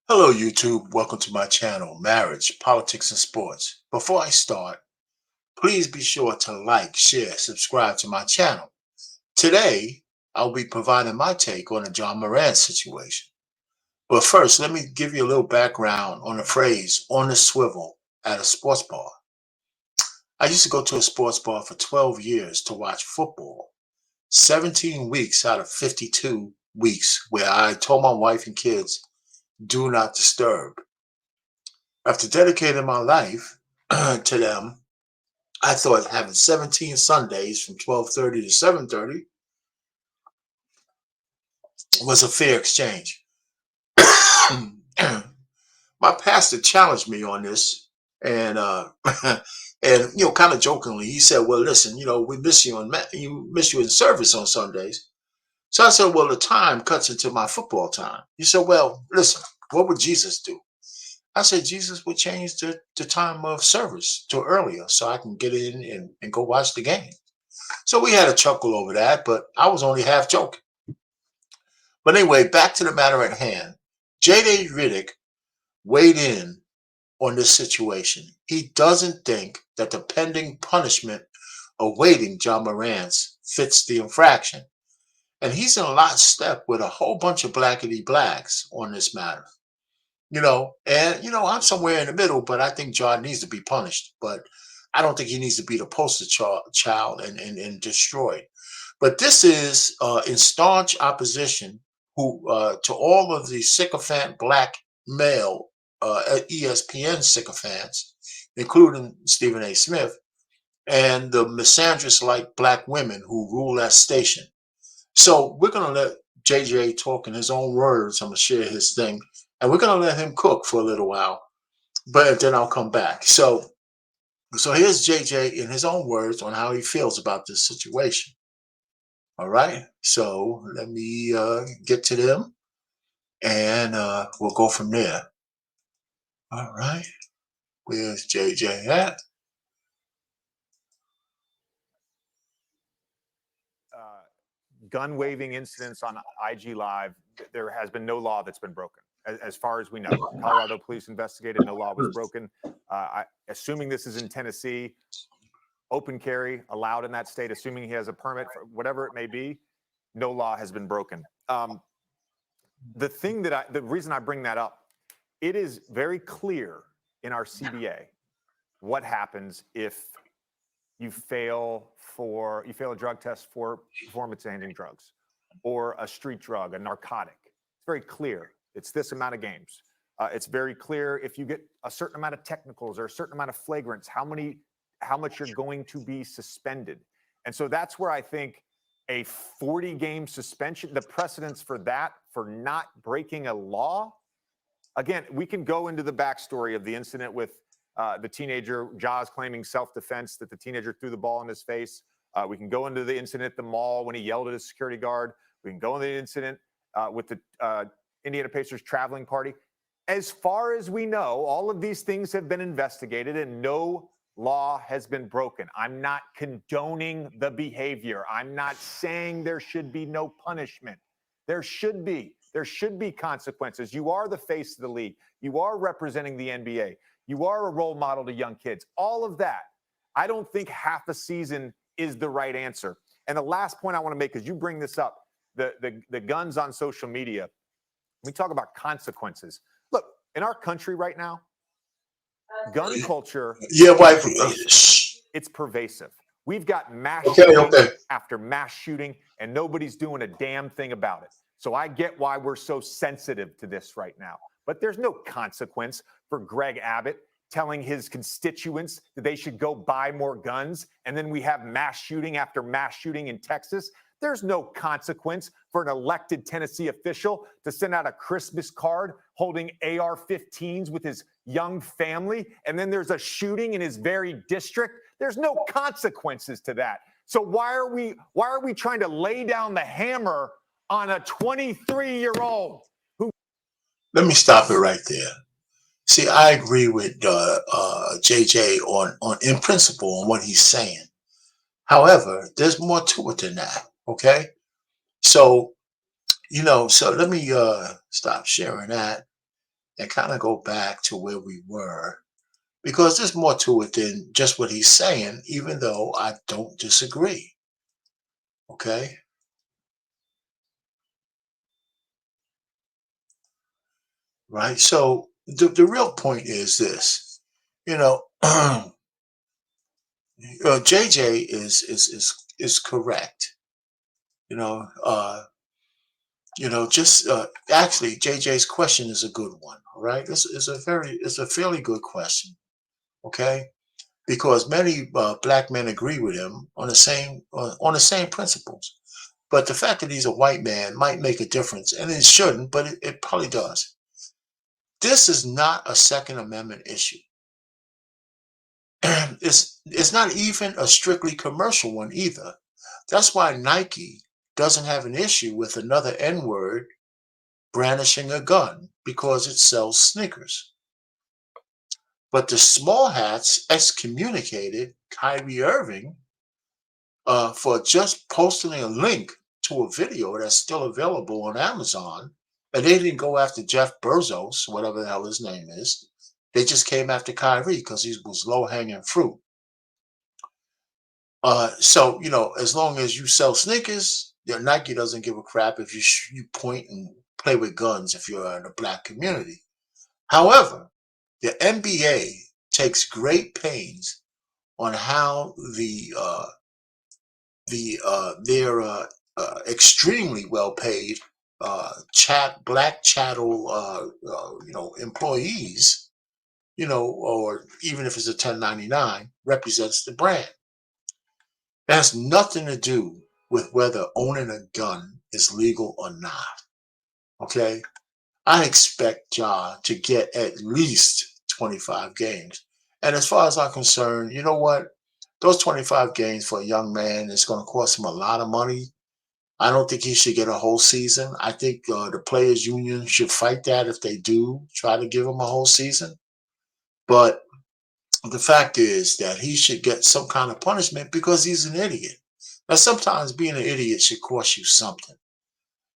Hello, YouTube. Welcome to my channel, Marriage, Politics, and Sports. Before I start, please be sure to like, share, subscribe to my channel. Today, I'll be providing my take on the John Morant situation. But first, let me give you a little background on the phrase on the swivel at a sports bar. I used to go to a sports bar for 12 years to watch football, 17 weeks out of 52 weeks, where I told my wife and kids, do not disturb. After dedicating my life to them, I thought having 17 Sundays from 12:30 to 7:30 was a fair exchange. My pastor challenged me on this, and and kind of jokingly, he said, "Well, listen, we miss you in service on Sundays." So I said, "Well, the time cuts into my football time." He said, "Well, listen, what would Jesus do?" I said Jesus would change the time of service to earlier so I can get in and go watch the game. So we had a chuckle over that, but I was only half joking. But anyway, back to the matter at hand. J.D. Riddick weighed in on this situation. He doesn't think that the pending punishment awaiting John Morant's fits the infraction. And he's in lockstep with a whole bunch of blackety blacks on this matter. I'm somewhere in the middle, but I think John needs to be punished. But I don't think he needs to be the poster child and destroyed. But this is in staunch opposition to all of the sycophant black male ESPN sycophants, including Stephen A. Smith, and the misandrist-like black women who rule that station. So we're going to let JJ talk in his own words. I'm going to share his thing, and we're going to let him cook for a little while, but then I'll come back. So here's JJ in his own words on how he feels about this situation. All right. So let me get to them, and we'll go from there. All right. Where's JJ at? Gun waving incidents on IG Live, there has been no law that's been broken, as far as we know. Colorado police investigated, no law was broken. Assuming this is in Tennessee, open carry allowed in that state, assuming he has a permit, for whatever it may be, no law has been broken. The reason I bring that up, it is very clear in our CBA what happens if you fail a drug test for performance-enhancing drugs or a street drug, a narcotic. It's very clear. It's this amount of games. It's very clear if you get a certain amount of technicals or a certain amount of flagrants, how much you're going to be suspended. And so that's where I think a 40-game suspension, the precedence for that, for not breaking a law. Again, we can go into the backstory of the incident with the teenager, Jaws claiming self-defense, that the teenager threw the ball in his face. We can go into the incident at the mall when he yelled at his security guard. We can go into the incident with the Indiana Pacers traveling party. As far as we know, all of these things have been investigated and no law has been broken. I'm not condoning the behavior. I'm not saying there should be no punishment. There should be consequences. You are the face of the league. You are representing the NBA. You are a role model to young kids. All of that. I don't think half a season is the right answer. And the last point I want to make is you bring this up, the guns on social media. We talk about consequences. Look, in our country right now, gun culture, it's pervasive. We've got mass shooting after mass shooting, and nobody's doing a damn thing about it. So I get why we're so sensitive to this right now. But there's no consequence for Greg Abbott telling his constituents that they should go buy more guns, and then we have mass shooting after mass shooting in Texas. There's no consequence for an elected Tennessee official to send out a Christmas card holding AR-15s with his young family, and then there's a shooting in his very district. There's no consequences to that. So why are we trying to lay down the hammer on a 23-year-old who? Let me stop it right there. See, I agree with JJ on in principle on what he's saying. However, there's more to it than that. Okay, so so let me stop sharing that, and kind of go back to where we were because there's more to it than just what he's saying, even though I don't disagree. Okay. Right. So the real point is this, you know, JJ is correct. You know, just actually JJ's question is a good one. All right. It's a fairly good question. Okay. Because many black men agree with him on the same principles. But the fact that he's a white man might make a difference, and it shouldn't, but it probably does. This is not a Second Amendment issue. It's not even a strictly commercial one either. That's why Nike doesn't have an issue with another N word brandishing a gun because it sells sneakers. But the small hats excommunicated Kyrie Irving for just posting a link to a video that's still available on Amazon. And they didn't go after Jeff Bezos, whatever the hell his name is. They just came after Kyrie because he was low hanging fruit. So as long as you sell sneakers, Nike doesn't give a crap if you point and play with guns if you're in the black community. However, the NBA takes great pains on how their extremely well paid black chattel employees, or even if it's a 1099, represents the brand. It has nothing to do with whether owning a gun is legal or not. Okay. I expect Ja to get at least 25 games. And as far as I'm concerned, you know what? Those 25 games for a young man is going to cost him a lot of money. I don't think he should get a whole season. I think the players' union should fight that if they do try to give him a whole season. But the fact is that he should get some kind of punishment because he's an idiot. Now, sometimes being an idiot should cost you something.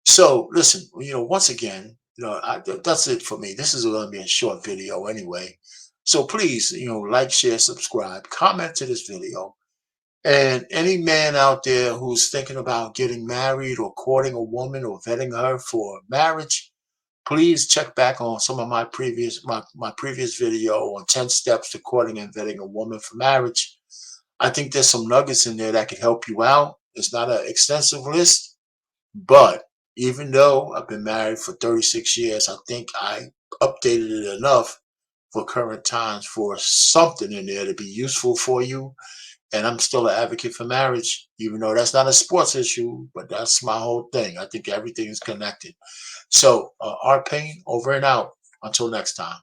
So, listen, once again, that's it for me. This is going to be a short video anyway. So please, like, share, subscribe, comment to this video. And any man out there who's thinking about getting married or courting a woman or vetting her for marriage, please check back on some of my previous video on 10 steps to courting and vetting a woman for marriage. I think there's some nuggets in there that could help you out. It's not an extensive list, but even though I've been married for 36 years, I think I updated it enough for current times for something in there to be useful for you. And I'm still an advocate for marriage, even though that's not a sports issue, but that's my whole thing. I think everything is connected. So, Art Payne, over and out. Until next time.